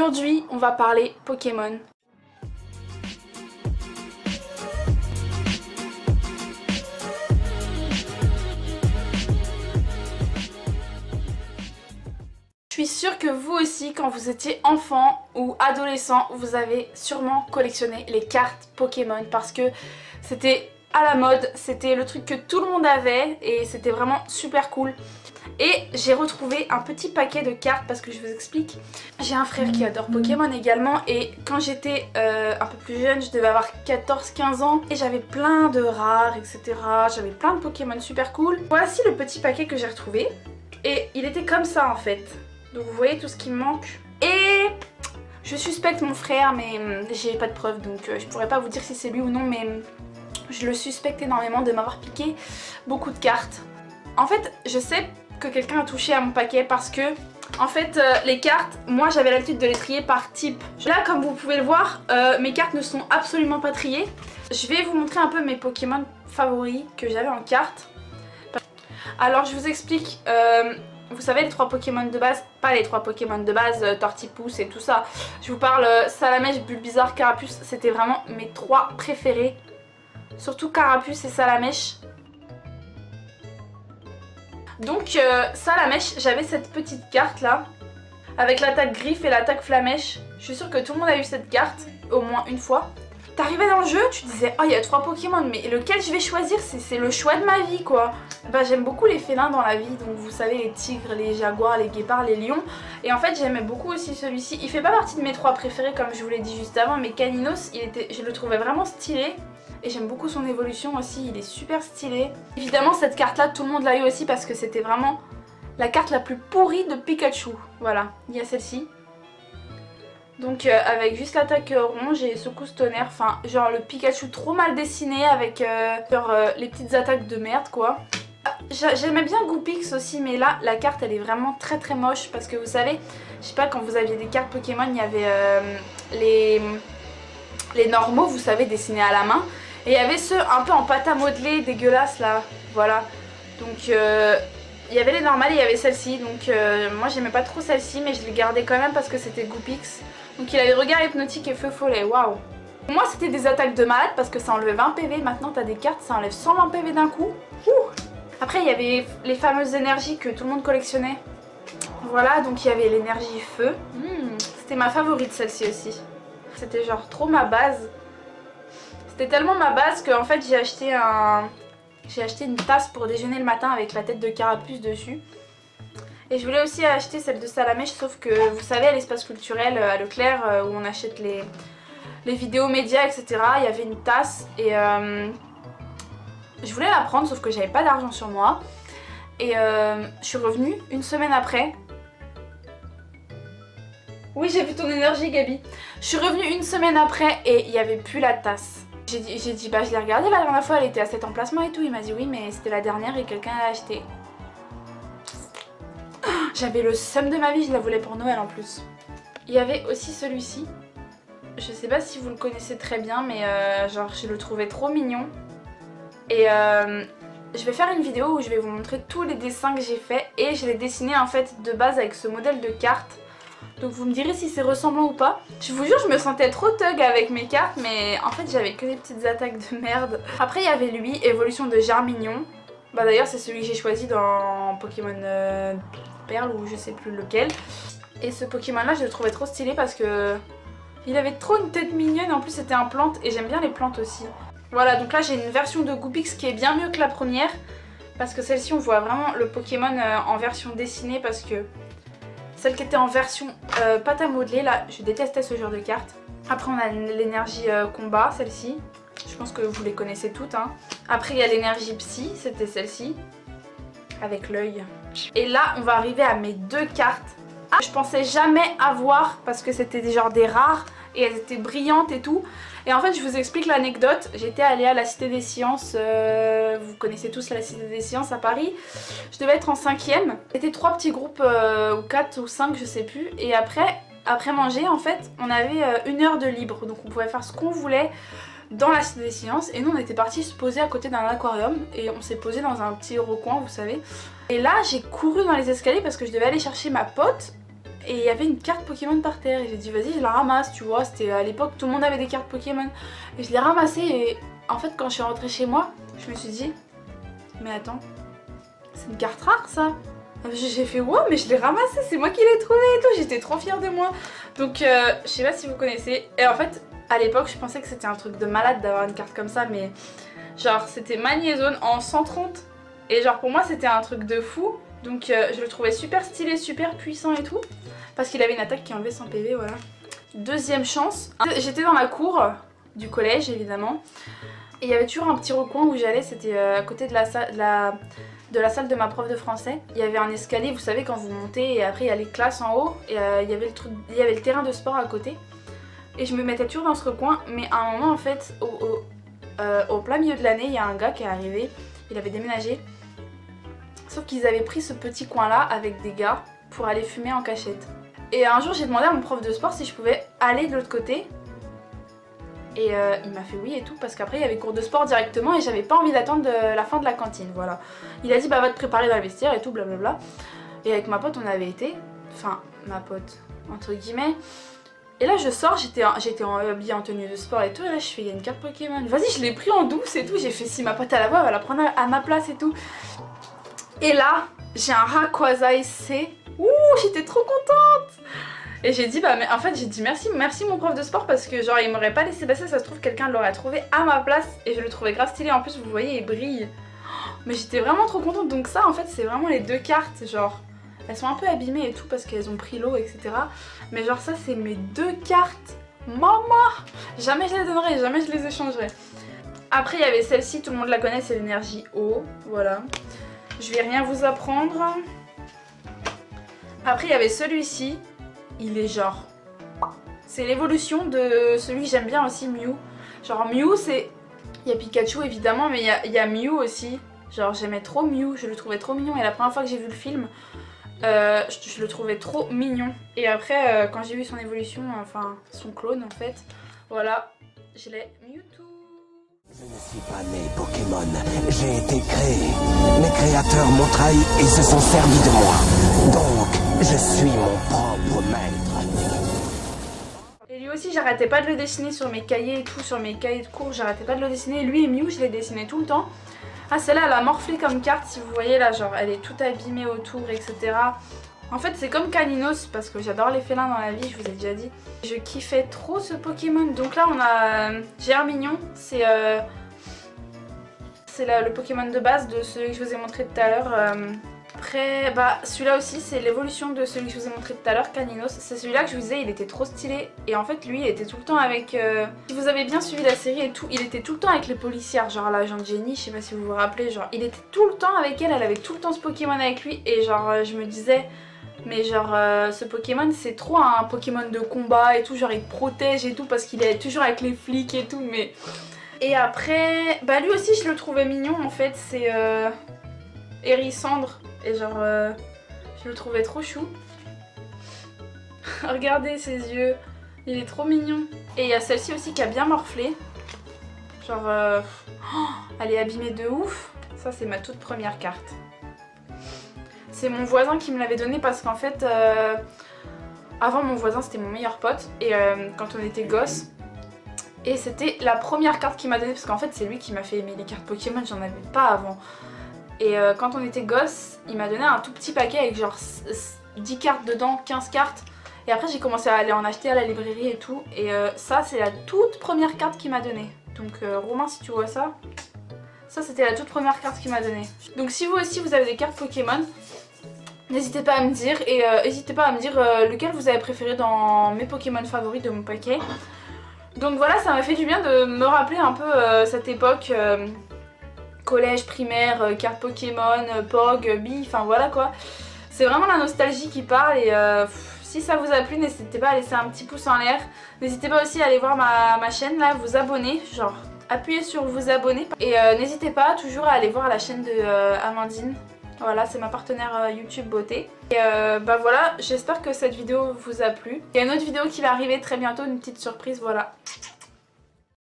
Aujourd'hui, on va parler Pokémon. Je suis sûre que vous aussi, quand vous étiez enfant ou adolescent, vous avez sûrement collectionné les cartes Pokémon parce que c'était à la mode, c'était le truc que tout le monde avait et c'était vraiment super cool. Et j'ai retrouvé un petit paquet de cartes parce que je vous explique. J'ai un frère qui adore Pokémon également et quand j'étais un peu plus jeune, je devais avoir 14-15 ans et j'avais plein de rares, etc. J'avais plein de Pokémon super cool. Voici le petit paquet que j'ai retrouvé et il était comme ça en fait. Donc vous voyez tout ce qui me manque. Et je suspecte mon frère mais j'ai pas de preuves donc je pourrais pas vous dire si c'est lui ou non, mais je le suspecte énormément de m'avoir piqué beaucoup de cartes. En fait je sais que quelqu'un a touché à mon paquet parce que en fait les cartes, moi j'avais l'habitude de les trier par type. Là comme vous pouvez le voir, mes cartes ne sont absolument pas triées. Je vais vous montrer un peu mes Pokémon favoris que j'avais en cartes. Alors je vous explique, vous savez les 3 Pokémon de base, pas les 3 Pokémon de base, Tortipousse et tout ça. Je vous parle Salamèche, Bulbizarre, Carapuce, c'était vraiment mes 3 préférés. Surtout Carapuce et Salamèche. Donc Salamèche, j'avais cette petite carte là, avec l'attaque griffe et l'attaque flamèche. Je suis sûre que tout le monde a eu cette carte, au moins une fois. T'arrivais dans le jeu, tu disais oh il y a 3 Pokémon, mais lequel je vais choisir, c'est le choix de ma vie quoi. Bah j'aime beaucoup les félins dans la vie, donc vous savez les tigres, les jaguars, les guépards, les lions. Et en fait j'aimais beaucoup aussi celui-ci. Il fait pas partie de mes 3 préférés comme je vous l'ai dit juste avant, mais Caninos, je le trouvais vraiment stylé. Et j'aime beaucoup son évolution aussi, il est super stylé. Évidemment cette carte là tout le monde l'a eu aussi parce que c'était vraiment la carte la plus pourrie de Pikachu. Voilà, il y a celle-ci. Donc avec juste l'attaque ronge et secousse tonnerre, enfin genre le Pikachu trop mal dessiné avec les petites attaques de merde quoi. J'aimais bien Goopix aussi, mais là la carte elle est vraiment très très moche parce que vous savez, je sais pas, quand vous aviez des cartes Pokémon il y avait les normaux, vous savez, dessinés à la main. Et il y avait ceux un peu en pâte à modeler, dégueulasses là, voilà. Donc il y avait les normales et il y avait celle-ci. Donc moi j'aimais pas trop celle-ci, mais je l'ai gardée quand même parce que c'était Goopix. Donc il avait regard hypnotique et feu follet, waouh. Pour moi c'était des attaques de malade parce que ça enlevait 20 PV. Maintenant t'as des cartes, ça enlève 120 PV d'un coup. Ouh. Après il y avait les fameuses énergies que tout le monde collectionnait. Voilà, donc il y avait l'énergie feu. C'était ma favorite celle-ci aussi. C'était genre trop ma base. C'était tellement ma base qu'en fait j'ai acheté une tasse pour déjeuner le matin avec la tête de Carapuce dessus. Et je voulais aussi acheter celle de Salamèche, sauf que vous savez à l'espace culturel à Leclerc où on achète les vidéos médias etc. Il y avait une tasse et je voulais la prendre sauf que j'avais pas d'argent sur moi. Et je suis revenue une semaine après. Oui j'ai vu ton énergie Gabi. Je suis revenue une semaine après et il n'y avait plus la tasse. J'ai dit bah je l'ai regardée la dernière fois, elle était à cet emplacement et tout. Il m'a dit oui mais c'était la dernière et quelqu'un l'a acheté. J'avais le seum de ma vie, je la voulais pour Noël en plus. Il y avait aussi celui-ci. Je sais pas si vous le connaissez très bien mais genre je le trouvais trop mignon. Et je vais faire une vidéo où je vais vous montrer tous les dessins que j'ai fait. Et je l'ai dessiné en fait de base avec ce modèle de carte. Donc vous me direz si c'est ressemblant ou pas. Je vous jure je me sentais trop thug avec mes cartes, mais en fait j'avais que des petites attaques de merde. Après il y avait lui, évolution de Germignon. Bah d'ailleurs c'est celui que j'ai choisi dans Pokémon Perle ou je sais plus lequel. Et ce Pokémon là je le trouvais trop stylé parce que il avait trop une tête mignonne. En plus c'était un plante et j'aime bien les plantes aussi. Voilà, donc là j'ai une version de Goopix qui est bien mieux que la première. Parce que celle-ci on voit vraiment le Pokémon en version dessinée parce que celle qui était en version pâte à modeler, là, je détestais ce genre de carte. Après, on a l'énergie combat, celle-ci. Je pense que vous les connaissez toutes. Hein. Après, il y a l'énergie psy, c'était celle-ci. Avec l'œil. Et là, on va arriver à mes 2 cartes. Ah, je pensais jamais avoir, parce que c'était genre des rares. Et elles étaient brillantes et tout. Et en fait, je vous explique l'anecdote. J'étais allée à la Cité des Sciences. Vous connaissez tous la Cité des Sciences à Paris. Je devais être en 5e. C'était 3 petits groupes, ou 4 ou 5, je sais plus. Et après manger, en fait, on avait 1 heure de libre. Donc on pouvait faire ce qu'on voulait dans la Cité des Sciences. Et nous, on était partis se poser à côté d'un aquarium. Et on s'est posé dans un petit recoin, vous savez. Et là, j'ai couru dans les escaliers parce que je devais aller chercher ma pote. et il y avait une carte Pokémon par terre et j'ai dit vas-y je la ramasse, tu vois, c'était à l'époque tout le monde avait des cartes Pokémon et je l'ai ramassée et en fait quand je suis rentrée chez moi je me suis dit mais attends, c'est une carte rare ça. J'ai fait ouais mais je l'ai ramassée, c'est moi qui l'ai trouvée et tout, j'étais trop fière de moi. Donc je sais pas si vous connaissez, et en fait à l'époque je pensais que c'était un truc de malade d'avoir une carte comme ça, mais genre c'était Magnézone en 130 et genre pour moi c'était un truc de fou. Donc je le trouvais super stylé, super puissant et tout, parce qu'il avait une attaque qui enlevait 100 PV, voilà. Deuxième chance, j'étais dans la cour du collège évidemment, et il y avait toujours un petit recoin où j'allais, c'était à côté de la salle de ma prof de français. Il y avait un escalier, vous savez quand vous montez et après il y a les classes en haut, et il y avait le terrain de sport à côté. Et je me mettais toujours dans ce recoin, mais à un moment en fait, au plein milieu de l'année, il y a un gars qui est arrivé, il avait déménagé. Sauf qu'ils avaient pris ce petit coin là avec des gars pour aller fumer en cachette. Et un jour j'ai demandé à mon prof de sport si je pouvais aller de l'autre côté. Et il m'a fait oui et tout, parce qu'après il y avait cours de sport directement et j'avais pas envie d'attendre la fin de la cantine, voilà. Il a dit bah va te préparer dans le vestiaire et tout, blablabla. Et avec ma pote on avait été, enfin ma pote entre guillemets. Et là je sors, j'étais habillée en tenue de sport et tout, et là je fais il y a une carte Pokémon. Vas-y je l'ai pris en douce et tout, j'ai fait si ma pote à la voix elle va la prendre à ma place et tout. Et là j'ai un Rayquaza SC, ouh j'étais trop contente. Et j'ai dit bah mais en fait j'ai dit merci mon prof de sport, parce que genre il m'aurait pas laissé passer, ça se trouve quelqu'un l'aurait trouvé à ma place et je le trouvais grave stylé, en plus vous voyez il brille. Mais j'étais vraiment trop contente, donc ça en fait c'est vraiment les deux cartes, genre elles sont un peu abîmées et tout parce qu'elles ont pris l'eau etc. Mais genre ça c'est mes deux cartes, maman, jamais je les donnerai, jamais je les échangerai. Après il y avait celle-ci, tout le monde la connaît, c'est l'énergie eau, voilà. Je vais rien vous apprendre. Après il y avait celui-ci. Il est genre... C'est l'évolution de celui que j'aime bien aussi, Mew. Genre Mew c'est... Il y a Pikachu évidemment, mais il y a Mew aussi. Genre j'aimais trop Mew, je le trouvais trop mignon. Et la première fois que j'ai vu le film, je le trouvais trop mignon. Et après quand j'ai vu son évolution, enfin son clone en fait, voilà, je l'ai Mewtwo. Je ne suis pas né Pokémon, j'ai été créé. Mes créateurs m'ont trahi et se sont servis de moi. Donc, je suis mon propre maître. Et lui aussi, j'arrêtais pas de le dessiner sur mes cahiers et tout, sur mes cahiers de cours, j'arrêtais pas de le dessiner. Lui et Mew, je les dessinais tout le temps. Ah, celle-là, elle a morflé comme carte, si vous voyez là, genre elle est toute abîmée autour, etc. En fait, c'est comme Caninos, parce que j'adore les félins dans la vie, je vous ai déjà dit. Je kiffais trop ce Pokémon. Donc là, on a Germignon, c'est le Pokémon de base de celui que je vous ai montré tout à l'heure. Après, bah celui-là aussi, c'est l'évolution de celui que je vous ai montré tout à l'heure, Caninos. C'est celui-là que je vous disais, il était trop stylé. Et en fait, lui, il était tout le temps avec... Si vous avez bien suivi la série et tout, il était tout le temps avec les policières. Genre l'agent Jenny, je sais pas si vous vous rappelez, genre il était tout le temps avec elle, elle avait tout le temps ce Pokémon avec lui. Et genre, je me disais... Mais genre ce Pokémon c'est trop un Pokémon de combat et tout, genre il te protège et tout parce qu'il est toujours avec les flics et tout, mais... Et après, bah lui aussi je le trouvais mignon en fait, c'est Hérissandre, et genre je le trouvais trop chou. Regardez ses yeux, il est trop mignon. Et il y a celle-ci aussi qui a bien morflé, genre elle est abîmée de ouf. Ça c'est ma toute première carte. C'est mon voisin qui me l'avait donné parce qu'en fait, avant mon voisin c'était mon meilleur pote et quand on était gosse, et c'était la première carte qu'il m'a donnée parce qu'en fait c'est lui qui m'a fait aimer les cartes Pokémon, j'en avais pas avant. Et quand on était gosse, il m'a donné un tout petit paquet avec genre 10 cartes dedans, 15 cartes. Et après j'ai commencé à aller en acheter à la librairie et tout. Et ça c'est la toute première carte qu'il m'a donnée. Donc Romain, si tu vois ça, ça c'était la toute première carte qu'il m'a donnée. Donc si vous aussi vous avez des cartes Pokémon, n'hésitez pas à me dire, et n'hésitez pas à me dire lequel vous avez préféré dans mes Pokémon favoris de mon paquet. Donc voilà, ça m'a fait du bien de me rappeler un peu cette époque collège, primaire, cartes Pokémon, Pog, Bi, enfin voilà quoi. C'est vraiment la nostalgie qui parle, et si ça vous a plu, n'hésitez pas à laisser un petit pouce en l'air. N'hésitez pas aussi à aller voir ma chaîne là, vous abonner, genre appuyez sur vous abonner. Et n'hésitez pas toujours à aller voir la chaîne de Amandine. Voilà, c'est ma partenaire YouTube beauté. Et bah voilà, j'espère que cette vidéo vous a plu. Il y a une autre vidéo qui va arriver très bientôt, une petite surprise, voilà.